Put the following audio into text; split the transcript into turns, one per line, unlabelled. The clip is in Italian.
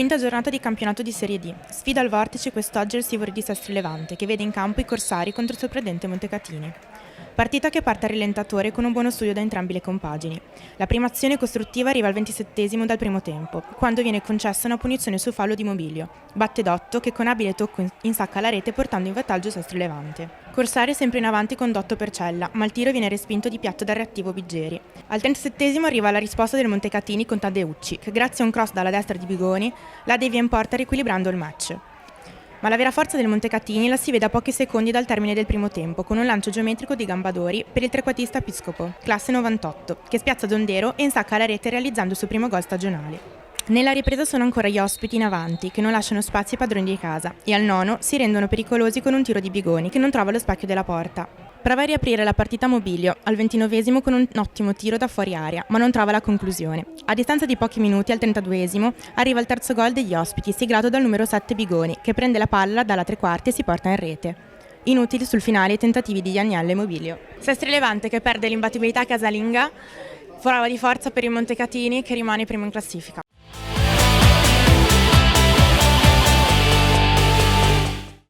Quinta giornata di campionato di Serie D. Sfida al vortice quest'oggi il Sivori di Sestri Levante, che vede in campo i corsari contro il sorprendente Montecatini. Partita che parte a rilentatore con un buono studio da entrambi le compagini. La prima azione costruttiva arriva al 27esimo dal primo tempo, quando viene concessa una punizione su fallo di Mobilio. Batte Dotto, che con abile tocco insacca la rete portando in vantaggio Sestri Levante. Corsari sempre in avanti con Dotto per cella, ma il tiro viene respinto di piatto dal reattivo Biggeri. Al 37esimo arriva la risposta del Montecatini con Taddeucci, che grazie a un cross dalla destra di Bigoni la devia in porta riequilibrando il match. Ma la vera forza del Montecatini la si vede a pochi secondi dal termine del primo tempo, con un lancio geometrico di Gambadori per il trequartista Piscopo, classe 98, che spiazza Dondero e insacca la rete realizzando il suo primo gol stagionale. Nella ripresa sono ancora gli ospiti in avanti, che non lasciano spazi ai padroni di casa, e al nono si rendono pericolosi con un tiro di Bigoni, che non trova lo specchio della porta. Prova a riaprire la partita Mobilio, al 29esimo con un ottimo tiro da fuori area, ma non trova la conclusione. A distanza di pochi minuti, al 32esimo, arriva il terzo gol degli ospiti, siglato dal numero 7 Bigoni, che prende la palla dalla tre quarti e si porta in rete. Inutili sul finale i tentativi di Agnello e Mobilio. Sestri Levante che perde l'imbattibilità casalinga, prova di forza per il Montecatini che rimane primo in classifica.